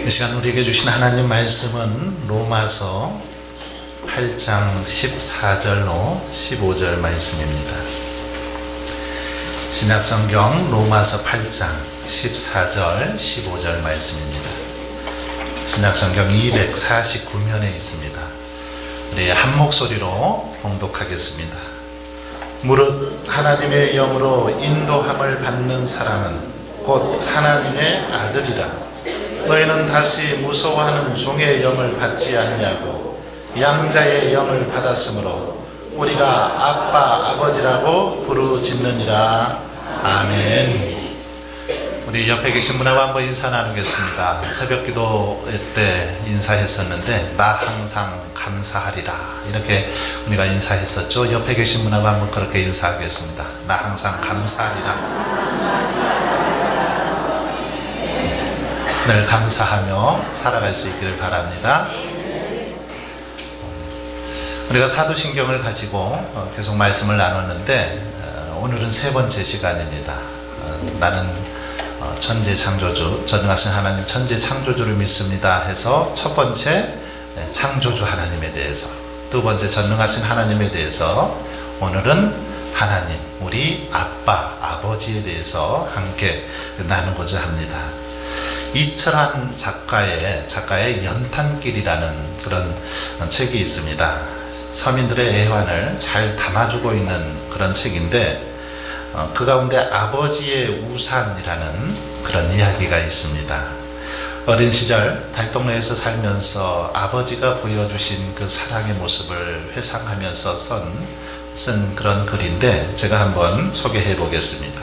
이 시간 우리에게 주신 하나님 말씀은 로마서 8장 14절로 15절 말씀입니다. 신약성경 로마서 8장 14절 15절 말씀입니다. 신약성경 249면에 있습니다. 우리 한 목소리로 봉독하겠습니다. 무릇 하나님의 영으로 인도함을 받는 사람은 곧 하나님의 아들이라. 너희는 다시 무서워하는 종의 영을 받지 않냐고 양자의 영을 받았으므로 우리가 아빠 아버지라고 부르짖느니라. 아멘. 우리 옆에 계신 분하고 한번 인사 나누겠습니다. 새벽기도 때 인사했었는데 나 항상 감사하리라 이렇게 우리가 인사했었죠. 옆에 계신 분하고 한번 그렇게 인사하겠습니다. 나 항상 감사하리라. 늘 감사하며 살아갈 수 있기를 바랍니다. 우리가 사도신경을 가지고 계속 말씀을 나눴는데 오늘은 세 번째 시간입니다. 나는 천지 창조주, 전능하신 하나님 천지 창조주를 믿습니다 해서 첫 번째 창조주 하나님에 대해서, 두 번째 전능하신 하나님에 대해서, 오늘은 하나님 우리 아빠 아버지에 대해서 함께 나누고자 합니다. 이철환 작가의 연탄길이라는 그런 책이 있습니다. 서민들의 애환을 잘 담아주고 있는 그런 책인데 그 가운데 아버지의 우산이라는 그런 이야기가 있습니다. 어린 시절 달동네에서 살면서 아버지가 보여주신 그 사랑의 모습을 회상하면서 쓴 그런 글인데 제가 한번 소개해 보겠습니다.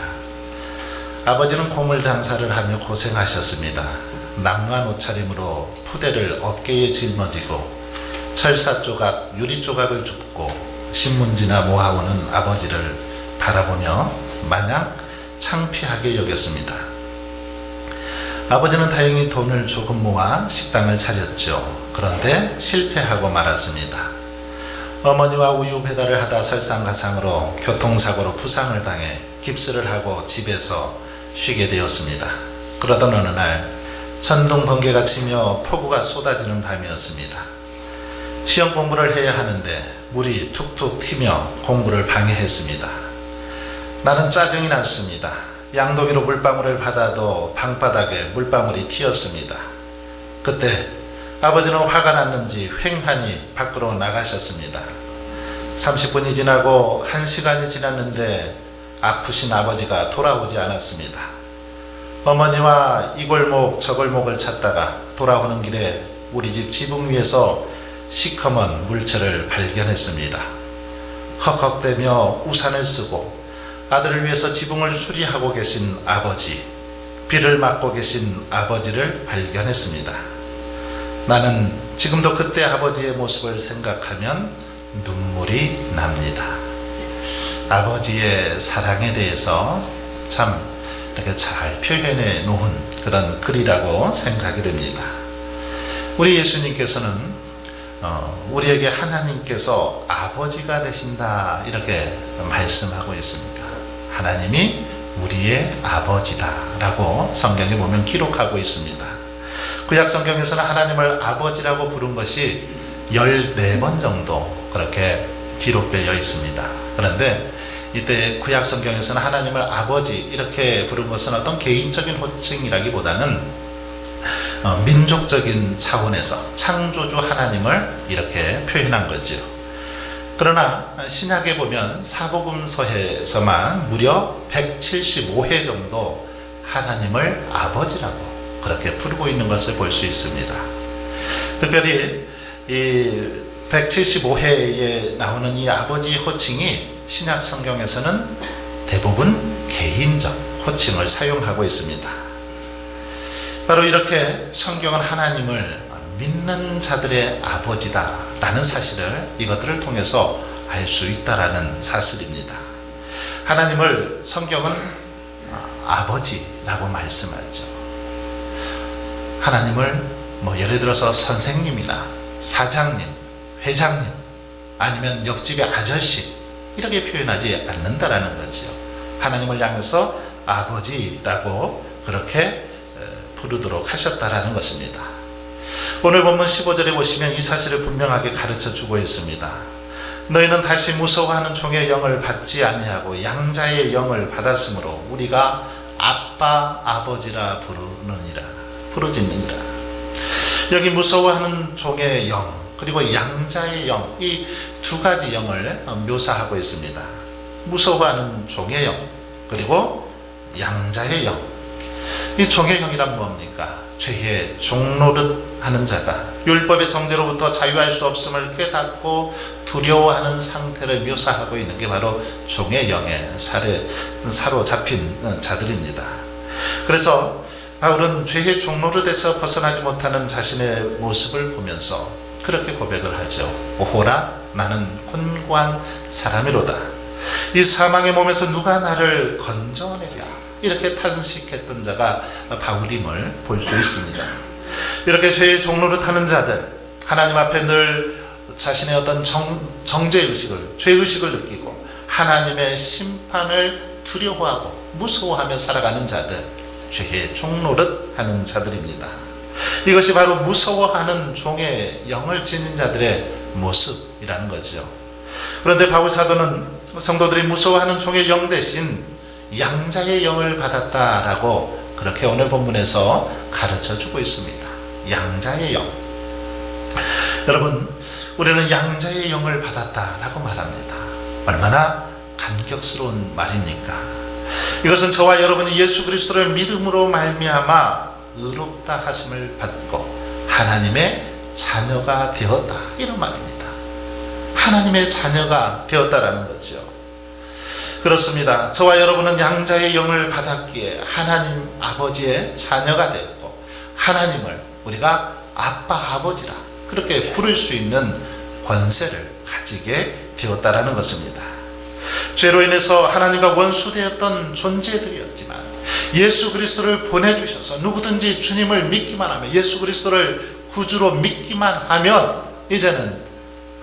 아버지는 고물 장사를 하며 고생하셨습니다. 낭만 옷차림으로 푸대를 어깨에 짊어지고 철사 조각, 유리 조각을 줍고 신문지나 모아오는 아버지를 바라보며 마냥 창피하게 여겼습니다. 아버지는 다행히 돈을 조금 모아 식당을 차렸죠. 그런데 실패하고 말았습니다. 어머니와 우유 배달을 하다 설상가상으로 교통사고로 부상을 당해 깁스를 하고 집에서 쉬게 되었습니다. 그러던 어느 날 천둥 번개가 치며 폭우가 쏟아지는 밤이었습니다. 시험 공부를 해야 하는데 물이 툭툭 튀며 공부를 방해했습니다. 나는 짜증이 났습니다. 양동이로 물방울을 받아도 방바닥에 물방울이 튀었습니다. 그때 아버지는 화가 났는지 횡하니 밖으로 나가셨습니다. 30분이 지나고 1시간이 지났는데 아프신 아버지가 돌아오지 않았습니다. 어머니와 이 골목 저 골목을 찾다가 돌아오는 길에 우리 집 지붕 위에서 시커먼 물체를 발견했습니다. 헉헉대며 우산을 쓰고 아들을 위해서 지붕을 수리하고 계신 아버지, 비를 맞고 계신 아버지를 발견했습니다. 나는 지금도 그때 아버지의 모습을 생각하면 눈물이 납니다. 아버지의 사랑에 대해서 참 이렇게 잘 표현해 놓은 그런 글이라고 생각이 됩니다. 우리 예수님께서는 우리에게 하나님께서 아버지가 되신다 이렇게 말씀하고 있습니다. 하나님이 우리의 아버지다 라고 성경에 보면 기록하고 있습니다. 구약 성경에서는 하나님을 아버지라고 부른 것이 14번 정도 그렇게 기록되어 있습니다. 그런데 이때 구약 성경에서는 하나님을 아버지 이렇게 부른 것은 어떤 개인적인 호칭이라기보다는 민족적인 차원에서 창조주 하나님을 이렇게 표현한 거죠. 그러나 신약에 보면 사복음서에서만 무려 175회 정도 하나님을 아버지라고 그렇게 부르고 있는 것을 볼 수 있습니다. 특별히 이 175회에 나오는 이 아버지 호칭이 신약 성경에서는 대부분 개인적 호칭을 사용하고 있습니다. 바로 이렇게 성경은 하나님을 믿는 자들의 아버지다 라는 사실을 이것들을 통해서 알 수 있다라는 사실입니다. 하나님을 성경은 아버지라고 말씀하죠. 하나님을 예를 들어서 선생님이나 사장님, 회장님 아니면 옆집의 아저씨 이렇게 표현하지 않는다라는 거죠. 하나님을 향해서 아버지라고 그렇게 부르도록 하셨다라는 것입니다. 오늘 본문 15절에 보시면 이 사실을 분명하게 가르쳐 주고 있습니다. 너희는 다시 무서워하는 종의 영을 받지 아니하고 양자의 영을 받았으므로 우리가 아빠 아버지라 부르짖느니라. 여기 무서워하는 종의 영 그리고 양자의 영, 이 두 가지 영을 묘사하고 있습니다. 무서워하는 종의 영 그리고 양자의 영. 이 종의 영이란 뭡니까? 죄의 종노릇 하는 자가 율법의 정죄로부터 자유할 수 없음을 깨닫고 두려워하는 상태를 묘사하고 있는 게 바로 종의 영에 사로잡힌 자들입니다. 그래서 바울은 죄의 종노릇에서 벗어나지 못하는 자신의 모습을 보면서 그렇게 고백을 하죠. 오호라 나는 곤고한 사람이로다. 이 사망의 몸에서 누가 나를 건져내랴. 이렇게 탄식했던 자가 바울임을 볼 수 있습니다. 이렇게 죄의 종로를 타는 자들, 하나님 앞에 늘 자신의 어떤 정죄의식을, 죄의식을 느끼고 하나님의 심판을 두려워하고 무서워하며 살아가는 자들, 죄의 종노릇 하는 자들입니다. 이것이 바로 무서워하는 종의 영을 지닌 자들의 모습이라는 거죠. 그런데 바울 사도는 성도들이 무서워하는 종의 영 대신 양자의 영을 받았다라고 그렇게 오늘 본문에서 가르쳐 주고 있습니다. 양자의 영. 여러분, 우리는 양자의 영을 받았다라고 말합니다. 얼마나 감격스러운 말입니까? 이것은 저와 여러분이 예수 그리스도를 믿음으로 말미암아 의롭다 하심을 받고 하나님의 자녀가 되었다, 이런 말입니다. 하나님의 자녀가 되었다라는 거죠. 그렇습니다. 저와 여러분은 양자의 영을 받았기에 하나님 아버지의 자녀가 되었고 하나님을 우리가 아빠 아버지라 그렇게 부를 수 있는 권세를 가지게 되었다라는 것입니다. 죄로 인해서 하나님과 원수되었던 존재들이었지만 예수 그리스도를 보내주셔서 누구든지 주님을 믿기만 하면, 예수 그리스도를 구주로 믿기만 하면 이제는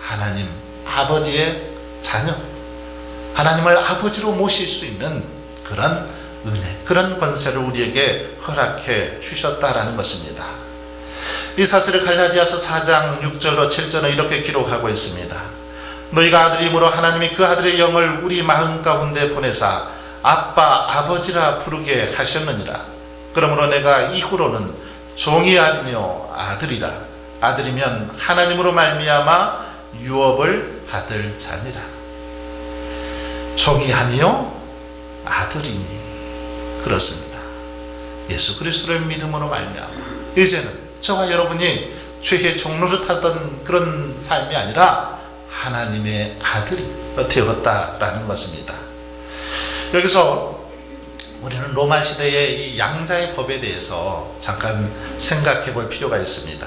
하나님 아버지의 자녀, 하나님을 아버지로 모실 수 있는 그런 은혜, 그런 권세를 우리에게 허락해 주셨다라는 것입니다. 이 사실을 갈라디아서 4장 6절로 7절은 이렇게 기록하고 있습니다. 너희가 아들이므로 하나님이 그 아들의 영을 우리 마음 가운데 보내사 아빠 아버지라 부르게 하셨느니라. 그러므로 내가 이후로는 종이 아니며 아들이라. 아들이면 하나님으로 말미암아 유업을 받을 자니라. 종이 아니요 아들이니. 그렇습니다. 예수 그리스도를 믿음으로 말미암아 이제는 저와 여러분이 죄의 종로를 타던 그런 삶이 아니라 하나님의 아들이 되었다라는 것입니다. 여기서 우리는 로마 시대의 이 양자의 법에 대해서 잠깐 생각해 볼 필요가 있습니다.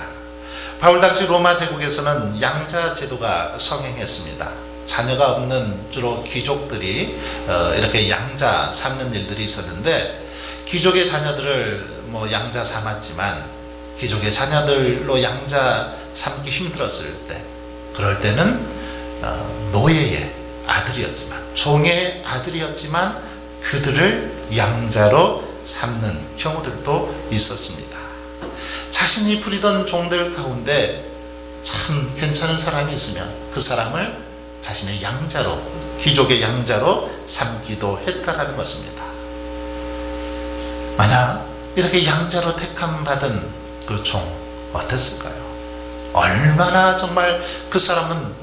바울 당시 로마 제국에서는 양자 제도가 성행했습니다. 자녀가 없는 주로 귀족들이 이렇게 양자 삼는 일들이 있었는데, 귀족의 자녀들을 양자 삼았지만 귀족의 자녀들로 양자 삼기 힘들었을 때, 그럴 때는 노예의 아들이었지만, 종의 아들이었지만 그들을 양자로 삼는 경우들도 있었습니다. 자신이 부리던 종들 가운데 참 괜찮은 사람이 있으면 그 사람을 자신의 양자로, 귀족의 양자로 삼기도 했다라는 것입니다. 만약 이렇게 양자로 택함받은 그 종 어땠을까요? 얼마나 정말 그 사람은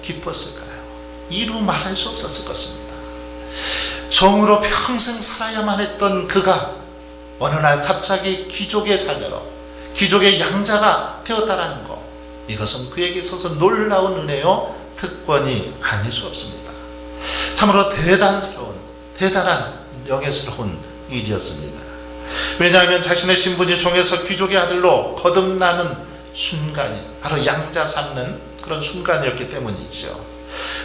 기뻤을까요? 이루 말할 수 없었을 것입니다. 종으로 평생 살아야만 했던 그가 어느 날 갑자기 귀족의 자녀로, 귀족의 양자가 되었다라는 것, 이것은 그에게 있어서 놀라운 은혜요 특권이 아닐 수 없습니다. 참으로 대단한 영예스러운 일이었습니다. 왜냐하면 자신의 신분이 종에서 귀족의 아들로 거듭나는 순간이 바로 양자 삼는 그런 순간이었기 때문이죠.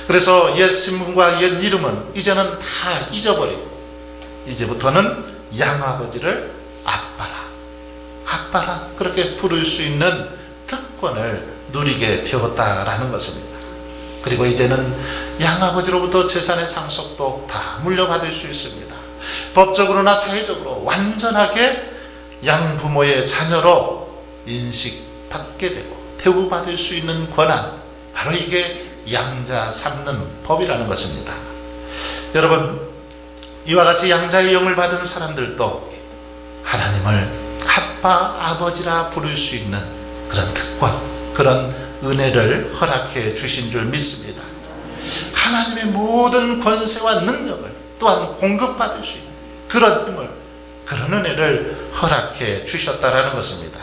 그래서 옛 신분과 옛 이름은 이제는 다 잊어버리고 이제부터는 양아버지를 아빠라 그렇게 부를 수 있는 특권을 누리게 되었다라는 것입니다. 그리고 이제는 양아버지로부터 재산의 상속도 다 물려받을 수 있습니다. 법적으로나 사회적으로 완전하게 양부모의 자녀로 인식받게 되고 대우받을 수 있는 권한, 바로 이게 양자 삼는 법이라는 것입니다. 여러분, 이와 같이 양자의 영을 받은 사람들도 하나님을 아빠, 아버지라 부를 수 있는 그런 특권, 그런 은혜를 허락해 주신 줄 믿습니다. 하나님의 모든 권세와 능력을 또한 공급받을 수 있는 그런 힘을, 그런 은혜를 허락해 주셨다라는 것입니다.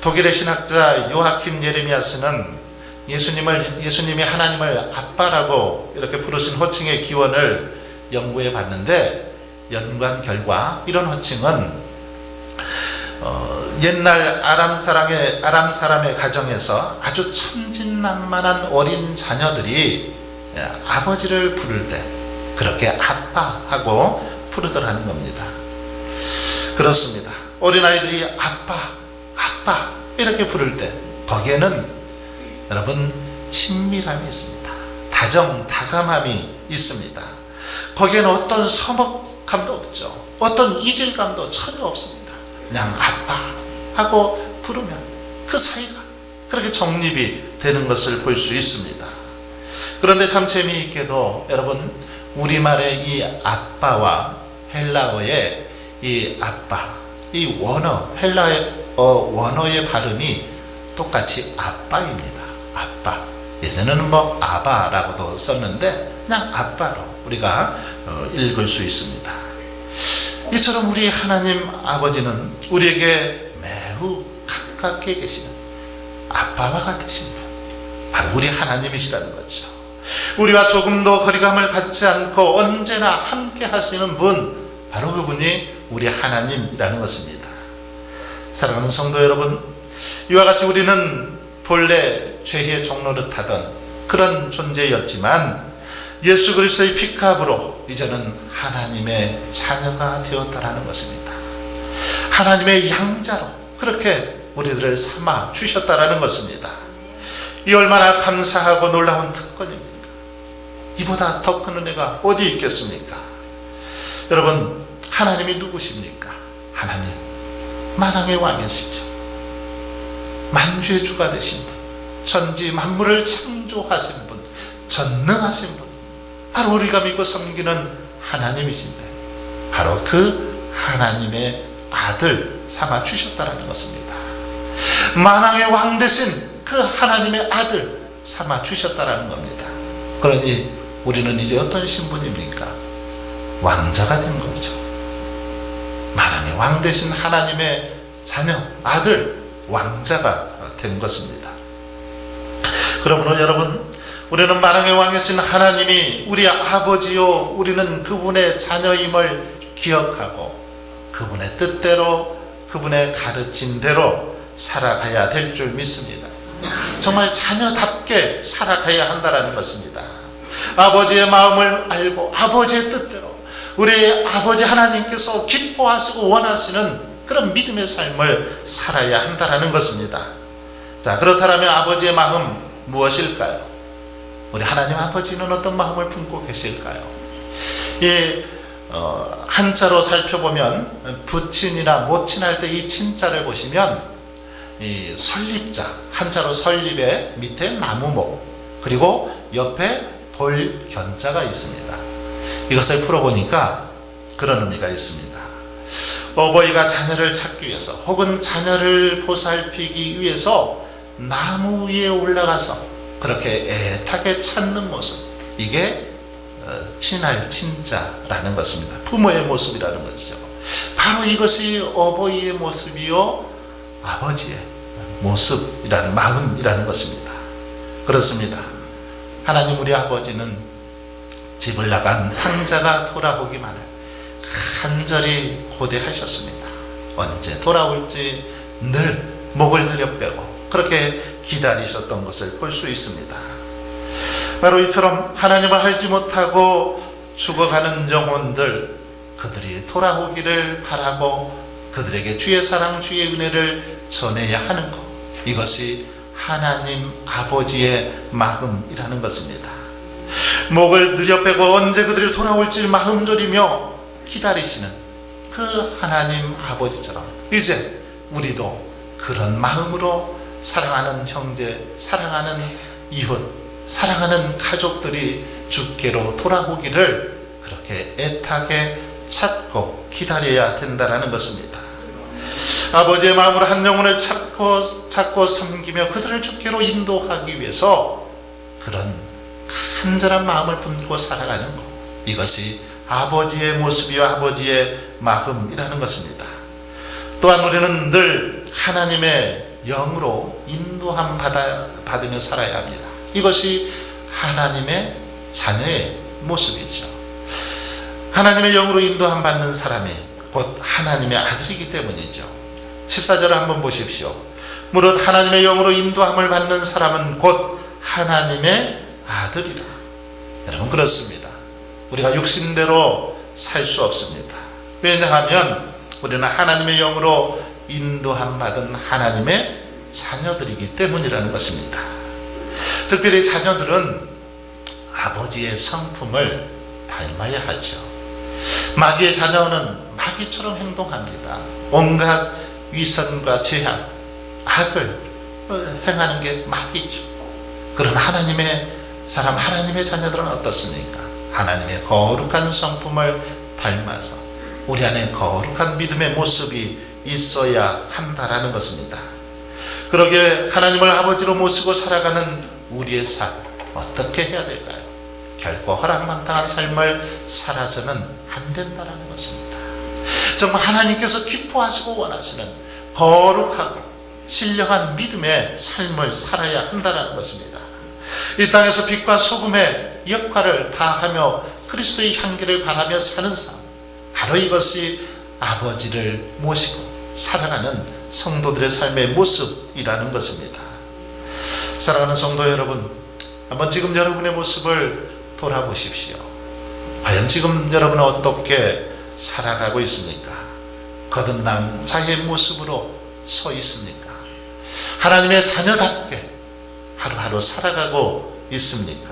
독일의 신학자 요아킴 예레미야스는 예수님이 하나님을 아빠라고 이렇게 부르신 호칭의 기원을 연구해 봤는데, 연구한 결과 이런 호칭은 옛날 아람 사람의 가정에서 아주 천진난만한 어린 자녀들이 아버지를 부를 때 그렇게 아빠하고 부르더라는 겁니다. 그렇습니다. 어린아이들이 아빠 이렇게 부를 때 거기에는 여러분 친밀함이 있습니다. 다정다감함이 있습니다. 거기에는 어떤 서먹함도 없죠. 어떤 이질감도 전혀 없습니다. 그냥 아빠 하고 부르면 그 사이가 그렇게 정립이 되는 것을 볼 수 있습니다. 그런데 참 재미있게도 여러분, 우리말의 이 아빠와 헬라어의 이 아빠, 이 원어, 헬라의 원어의 발음이 똑같이 아빠입니다. 아빠. 예전에는 뭐 아바라고도 썼는데 그냥 아빠로 우리가 읽을 수 있습니다. 이처럼 우리 하나님 아버지는 우리에게 매우 가깝게 계시는 아빠와 같으신 분, 바로 우리 하나님이시라는 거죠. 우리와 조금도 거리감을 갖지 않고 언제나 함께 하시는 분, 바로 그분이 우리 하나님이라는 것입니다. 사랑하는 성도 여러분, 이와 같이 우리는 본래 죄의 종노릇하던 그런 존재였지만 예수 그리스도의 피값으로 이제는 하나님의 자녀가 되었다라는 것입니다. 하나님의 양자로 그렇게 우리들을 삼아 주셨다라는 것입니다. 이 얼마나 감사하고 놀라운 특권입니까? 이보다 더 큰 은혜가 어디 있겠습니까? 여러분, 하나님이 누구십니까? 하나님 만왕의 왕이시죠. 만주의 주가 되신 분, 천지 만물을 창조하신 분, 전능하신 분, 바로 우리가 믿고 섬기는 하나님이신데, 바로 그 하나님의 아들 삼아 주셨다라는 것입니다. 만왕의 왕 되신 그 하나님의 아들 삼아 주셨다라는 겁니다. 그러니 우리는 이제 어떤 신분입니까? 왕자가 된 거죠. 만왕의 왕 되신 하나님의 자녀, 아들, 왕자가 된 것입니다. 그러므로 여러분, 우리는 만왕의 왕이신 하나님이 우리 아버지요, 우리는 그분의 자녀임을 기억하고 그분의 뜻대로, 그분의 가르친 대로 살아가야 될 줄 믿습니다. 정말 자녀답게 살아가야 한다는 것입니다. 아버지의 마음을 알고 아버지의 뜻대로 우리 아버지 하나님께서 기뻐하시고 원하시는 그런 믿음의 삶을 살아야 한다는 것입니다. 자, 그렇다면 아버지의 마음 무엇일까요? 우리 하나님 아버지는 어떤 마음을 품고 계실까요? 한자로 살펴보면 부친이나 모친할 때 이 친자를 보시면 이 설립자, 한자로 설립의 밑에 나무목, 그리고 옆에 볼견자가 있습니다. 이것을 풀어보니까 그런 의미가 있습니다. 어버이가 자녀를 찾기 위해서 혹은 자녀를 보살피기 위해서 나무 위에 올라가서 그렇게 애타게 찾는 모습, 이게 친할 친자라는 것입니다. 부모의 모습이라는 것이죠. 바로 이것이 어버이의 모습이요 아버지의 모습이라는, 마음이라는 것입니다. 그렇습니다. 하나님 우리 아버지는 집을 나간 탕자가 돌아오기만을 간절히 고대하셨습니다. 언제 돌아올지 늘 목을 들여빼고 그렇게 기다리셨던 것을 볼 수 있습니다. 바로 이처럼 하나님을 알지 못하고 죽어가는 영혼들, 그들이 돌아오기를 바라고 그들에게 주의 사랑, 주의 은혜를 전해야 하는 것, 이것이 하나님 아버지의 마음이라는 것입니다. 목을 들여빼고 언제 그들이 돌아올지 마음 졸이며 기다리시는 그 하나님 아버지처럼 이제 우리도 그런 마음으로 사랑하는 형제, 사랑하는 이웃, 사랑하는 가족들이 주께로 돌아오기를 그렇게 애타게 찾고 기다려야 된다는 것입니다. 아버지의 마음으로 한 영혼을 찾고 섬기며 그들을 주께로 인도하기 위해서 그런 간절한 마음을 품고 살아가는 것, 이것이 아버지의 모습이와 아버지의 마음이라는 것입니다. 또한 우리는 늘 하나님의 영으로 인도함 받으며 살아야 합니다. 이것이 하나님의 자녀의 모습이죠. 하나님의 영으로 인도함 받는 사람이 곧 하나님의 아들이기 때문이죠. 14절을 한번 보십시오. 무릇 하나님의 영으로 인도함을 받는 사람은 곧 하나님의 아들이라. 여러분, 그렇습니다. 우리가 육신대로 살 수 없습니다. 왜냐하면 우리는 하나님의 영으로 인도함 받은 하나님의 자녀들이기 때문이라는 것입니다. 특별히 자녀들은 아버지의 성품을 닮아야 하죠. 마귀의 자녀는 마귀처럼 행동합니다. 온갖 위선과 죄악, 악을 행하는 게 마귀죠. 그런 하나님의 사람, 하나님의 자녀들은 어떻습니까? 하나님의 거룩한 성품을 닮아서 우리 안에 거룩한 믿음의 모습이 있어야 한다라는 것입니다. 그러기에 하나님을 아버지로 모시고 살아가는 우리의 삶, 어떻게 해야 될까요? 결코 허락망당한 삶을 살아서는 안 된다는 것입니다. 정말 하나님께서 기뻐하시고 원하시는 거룩하고 신령한 믿음의 삶을 살아야 한다는 것입니다. 이 땅에서 빛과 소금의 역할을 다하며 그리스도의 향기를 바라며 사는 삶, 바로 이것이 아버지를 모시고 살아가는 성도들의 삶의 모습이라는 것입니다. 사랑하는 성도 여러분, 한번 지금 여러분의 모습을 돌아보십시오. 과연 지금 여러분은 어떻게 살아가고 있습니까? 거듭난 자의 모습으로 서 있습니까? 하나님의 자녀답게 하루하루 살아가고 있습니까?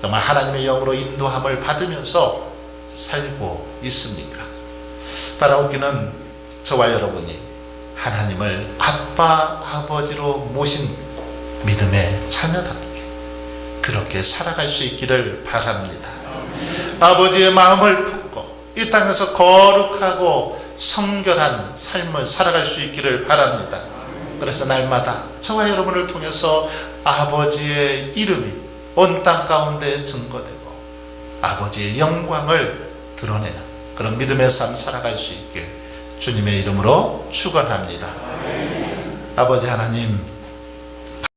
정말 하나님의 영으로 인도함을 받으면서 살고 있습니까? 따라오기는 저와 여러분이 하나님을 아빠, 아버지로 모신 믿음의 자녀답게 그렇게 살아갈 수 있기를 바랍니다. 아버지의 마음을 품고 이 땅에서 거룩하고 성결한 삶을 살아갈 수 있기를 바랍니다. 그래서 날마다 저와 여러분을 통해서 아버지의 이름이 온 땅 가운데 증거되고 아버지의 영광을 드러내는 그런 믿음의 삶 살아갈 수 있길 주님의 이름으로 축원합니다. 아버지 하나님,